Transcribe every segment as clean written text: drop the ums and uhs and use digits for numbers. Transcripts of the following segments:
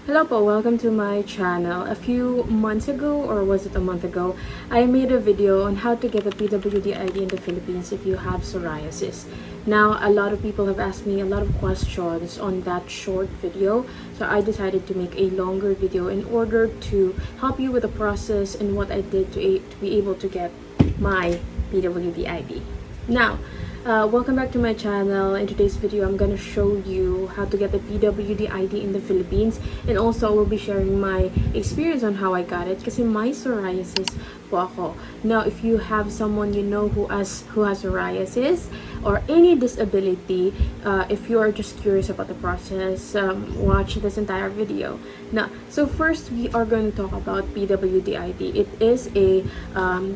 Hello po, welcome to my channel. A few months ago, or was it a month ago, I made a video on how to get a PWD ID in the Philippines if you have psoriasis. Now, a lot of people have asked me a lot of questions on that short video, so I decided to make a longer video in order to help you with the process and what I did to be able to get my PWD ID. Now, welcome back to my channel. In today's video, I'm gonna show you how to get the PWD ID in the Philippines, and also I will be sharing my experience on how I got it kasi may psoriasis po ako. Now, if you have someone you know who has psoriasis or any disability, if you are just curious about the process, watch this entire video. Now, so first we are going to talk about PWD ID. It is a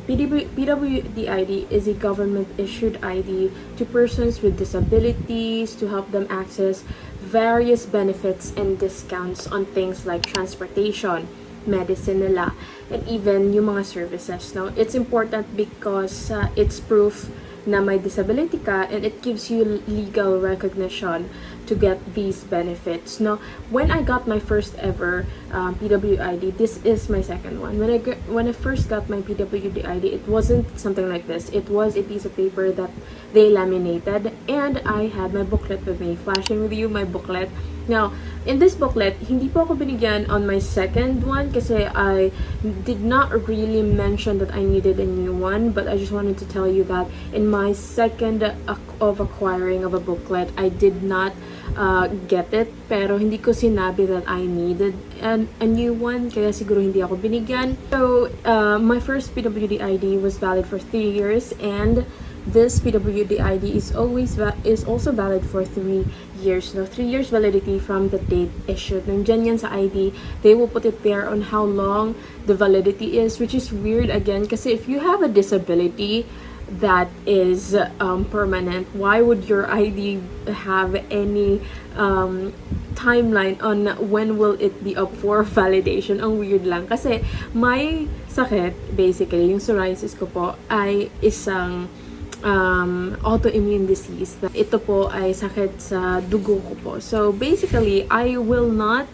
PWD ID is a government issued ID to persons with disabilities to help them access various benefits and discounts on things like transportation, medicine nila, and even yung mga services. Now, it's important because it's proof na may disability ka, and it gives you legal recognition to get these benefits. Now, when I got my first ever PWD, this is my second one. When I first got my PWD ID, it wasn't something like this. It was a piece of paper that they laminated, and I had my booklet with me, flashing with you my booklet. Now, in this booklet, hindi po ako binigyan on my second one kasi I did not really mention that I needed a new one, but I just wanted to tell you that in my second of acquiring of a booklet, I did not get it, pero hindi ko sinabi that I needed a new one, kaya siguro hindi ako binigyan. So, my first PWD ID was valid for 3 years, and this PWD ID is also valid for 3 years. Now, 3 years validity from the date issued. Nandyan yan sa ID. They will put it there on how long the validity is, which is weird again, kasi if you have a disability that is permanent, why would your ID have any timeline on when will it be up for validation? Ang weird lang. Kasi may sakit, basically, yung psoriasis ko po ay isang autoimmune disease. Ito po ay sakit sa dugo ko po. So basically, I will not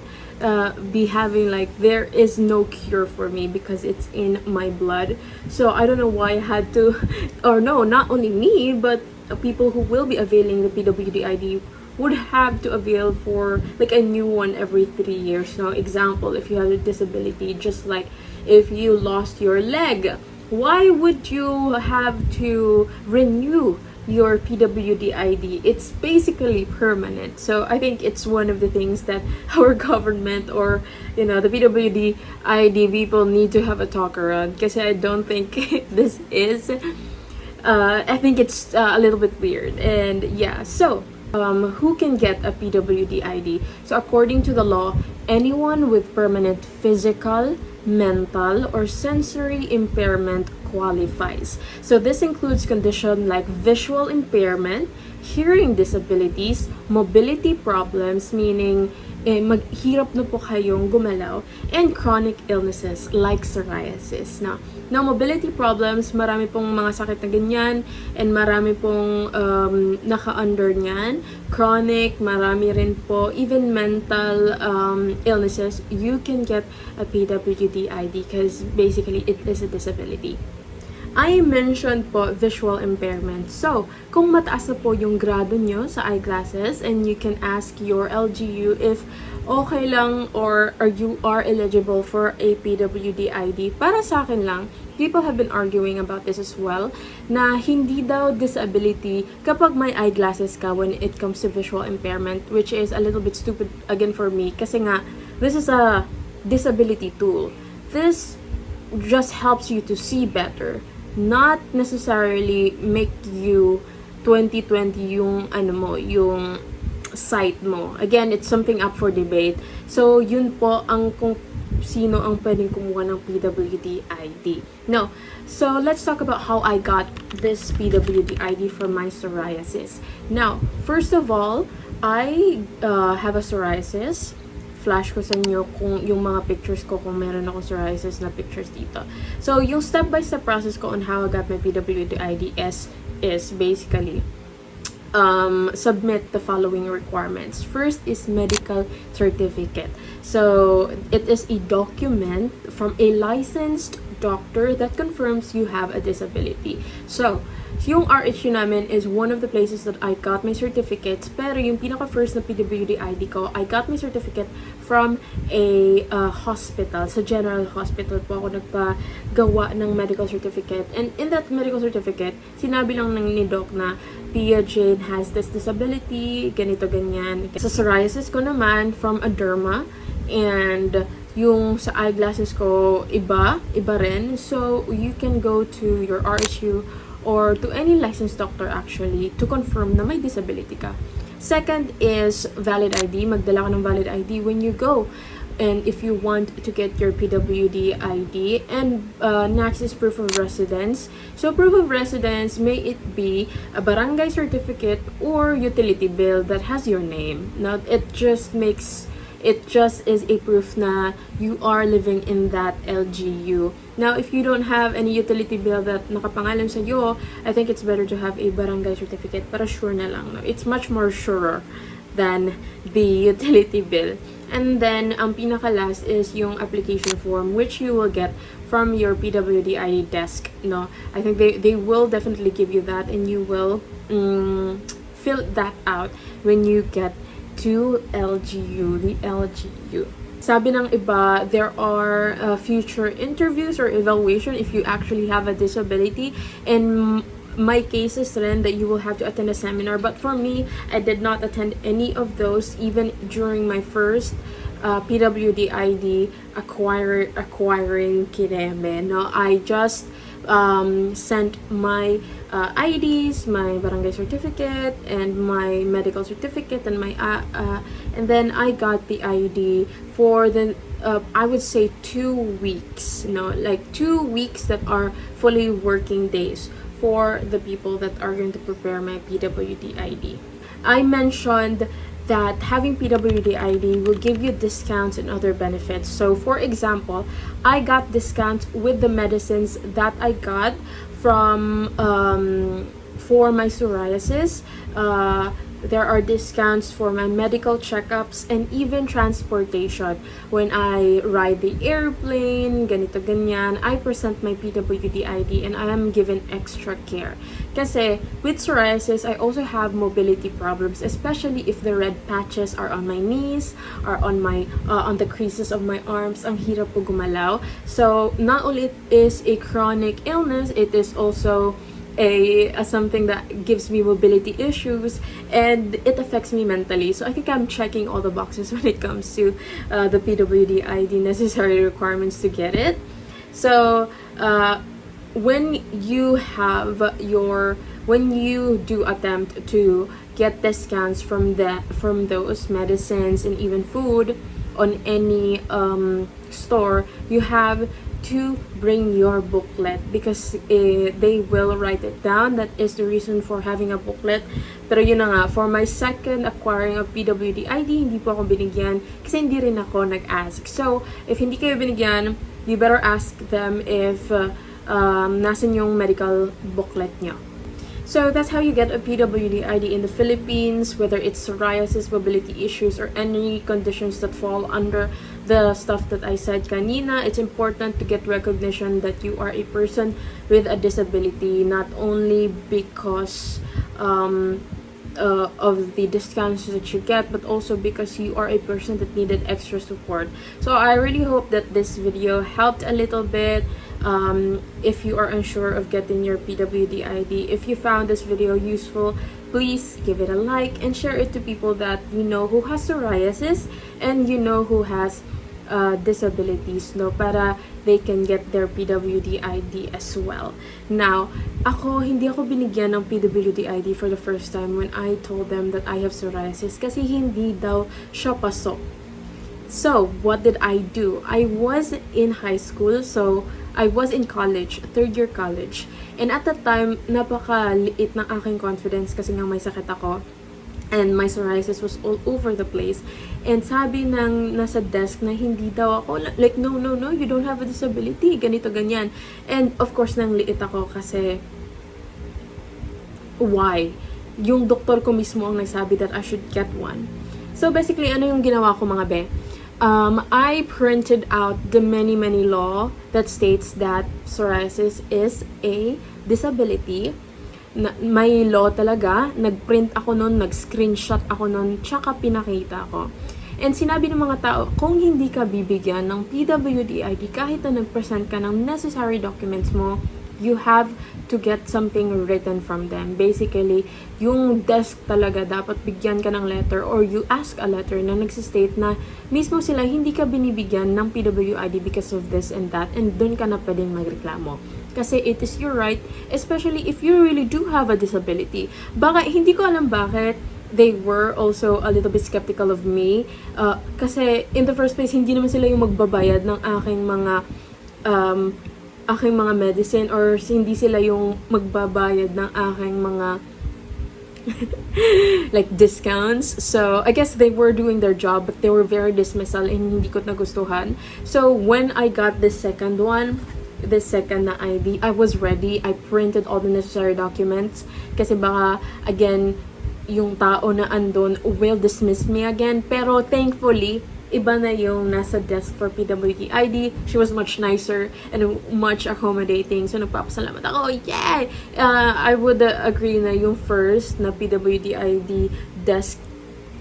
be having, like, there is no cure for me because it's in my blood. So I don't know why I had to, or no, not only me, but people who will be availing the PWD ID would have to avail for like a new one every 3 years. Now, example, if you have a disability, just like if you lost your leg, why would you have to renew your PWD ID? It's basically permanent. So I think it's one of the things that our government, or the PWD ID people need to have a talk around, because I don't think this is I think it's a little bit weird. And yeah, so who can get a PWD ID? So according to the law, anyone with permanent physical, mental, or sensory impairment qualifies. So this includes conditions like visual impairment, hearing disabilities, mobility problems, meaning maghirap na po kayong gumalaw, and chronic illnesses like psoriasis. Now, mobility problems, marami pong mga sakit na ganyan, and marami pong naka-under nyan. Chronic, marami rin po. Even mental illnesses, you can get a PWD ID because basically it is a disability. I mentioned po visual impairment. So, kung mataas na po yung grado nyo sa eyeglasses, and you can ask your LGU if okay lang or you are eligible for a PWD ID. Para sa akin lang, people have been arguing about this as well, na hindi daw disability kapag may eyeglasses ka when it comes to visual impairment, which is a little bit stupid again for me, kasi nga, this is a disability tool. This just helps you to see better, not necessarily make you 20/20 yung yung sight mo. Again, it's something up for debate. So yun po ang kung sino ang pwedeng kumuha ng PWD ID. No. So let's talk about how I got this PWD ID for my psoriasis. Now, first of all, I have a psoriasis. Flash ko sa inyo kung yung mga pictures ko, kung meron akong psoriasis na pictures dito. So, yung step-by-step process ko on how I got my PWD ID is basically, submit the following requirements. First is medical certificate. So it is a document from a licensed doctor that confirms you have a disability. So yung RHU namin is one of the places that I got my certificates. Pero yung pinaka-first na PWD ID ko, I got my certificate from a hospital. Sa General Hospital po ako nagpagawa ng medical certificate. And in that medical certificate, sinabi lang ni Doc na Pia Jane has this disability, ganito, ganyan. Sa psoriasis ko naman, from a derma. And yung sa eyeglasses ko, iba rin. So, you can go to your RSU or to any licensed doctor actually to confirm na may disability ka. Second is valid ID. Magdala ka ng valid ID when you go. And if you want to get your PWD ID. And next is proof of residence. So proof of residence, may it be a barangay certificate or utility bill that has your name. Now, it just is a proof na you are living in that LGU. Now, if you don't have any utility bill that nakapangalan sa iyo, I think it's better to have a barangay certificate para sure na lang. No? It's much more surer than the utility bill. And then, ang pinaka-last is yung application form, which you will get from your PWD ID desk. No? I think they will definitely give you that, and you will fill that out when you get to the LGU. Sabi ng iba, there are future interviews or evaluation if you actually have a disability. In my cases rin that you will have to attend a seminar. But for me, I did not attend any of those even during my first PWD ID acquiring kireme. No, I just sent my IDs, my barangay certificate, and my medical certificate, and and then I got the ID for the I would say 2 weeks. Like 2 weeks that are fully working days for the people that are going to prepare my PWD ID. I mentioned that having PWD ID will give you discounts and other benefits. So for example, I got discounts with the medicines that I got from for my psoriasis. There are discounts for my medical checkups and even transportation. When I ride the airplane, ganito ganyan, I present my PWD ID and I am given extra care. Kasi with psoriasis, I also have mobility problems, especially if the red patches are on my knees or on the creases of my arms. Ang hirap po gumalaw. So not only it is a chronic illness, it is also a something that gives me mobility issues, and it affects me mentally. So I think I'm checking all the boxes when it comes to the PWD ID necessary requirements to get it. So when you do attempt to get discounts from those medicines and even food on any store, you have to bring your booklet because they will write it down. That is the reason for having a booklet. Pero yun na nga, for my second acquiring of PWD ID, hindi po ako binigyan kasi hindi rin ako nag-ask. So, if hindi kayo binigyan, you better ask them if nasan yung medical booklet nyo. So that's how you get a PWD ID in the Philippines, whether it's psoriasis, mobility issues, or any conditions that fall under the stuff that I said kanina. It's important to get recognition that you are a person with a disability, not only because of the discounts that you get, but also because you are a person that needed extra support. So I really hope that this video helped a little bit. If you are unsure of getting your PWD ID, if you found this video useful, please give it a like and share it to people that you know who has psoriasis and you know who has disabilities, no, para they can get their PWD ID as well. Now, hindi ako binigyan ng PWD ID for the first time when I told them that I have psoriasis kasi hindi daw siya pasok. So, what did I do? I was in high school, so I was in college, third year college. And at that time, napakaliit ng aking confidence kasi nga may sakit ako. And my psoriasis was all over the place. And sabi ng nasa desk na hindi daw ako, like, no, you don't have a disability, ganito, ganyan. And of course, nang liit ako kasi, why? yung doktor ko mismo ang nagsabi that I should get one. So basically, ano yung ginawa ko mga be? I printed out the many law that states that psoriasis is a disability. May law talaga. Nag-print ako nun, nag-screenshot ako nun, tsaka pinakita ko. And sinabi ng mga tao, kung hindi ka bibigyan ng PWD ID kahit na nag-present ka ng necessary documents mo, you have to get something written from them. Basically, yung desk talaga dapat bigyan ka ng letter or you ask a letter na nagsistate na mismo sila hindi ka binibigyan ng PWD because of this and that, and dun ka na pwedeng magreklamo. Kasi it is your right, especially if you really do have a disability. Baka, hindi ko alam bakit, they were also a little bit skeptical of me. Kasi in the first place, hindi naman sila yung magbabayad ng aking mga medicine, or hindi sila yung magbabayad ng aking mga like discounts. So I guess they were doing their job, but they were very dismissal and hindi ko nagustuhan. So when I got the second na ID, I was ready. I printed all the necessary documents kasi baka again yung tao na andon will dismiss me again. Pero thankfully, iba na yung nasa desk for PWD ID. She was much nicer and much accommodating. So nagpapasalamat ako. Yeah! I would agree na yung first na PWD ID desk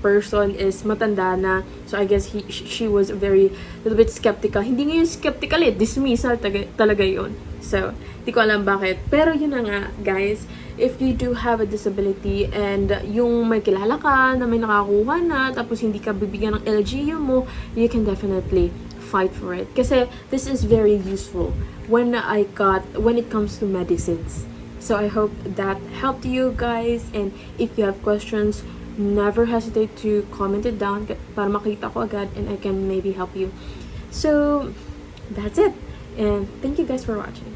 person is matanda na. So I guess she was very little bit skeptical. Hindi nga yung skeptical dismissal talaga yun. So, di ko alam bakit. Pero yun na nga, guys. If you do have a disability and yung may kilala ka na may nakakuha na tapos hindi ka bibigyan ng LGU mo, you can definitely fight for it. Kasi this is very useful when it comes to medicines. So I hope that helped you guys, and if you have questions, never hesitate to comment it down para makita ko agad and I can maybe help you. So that's it, and thank you guys for watching.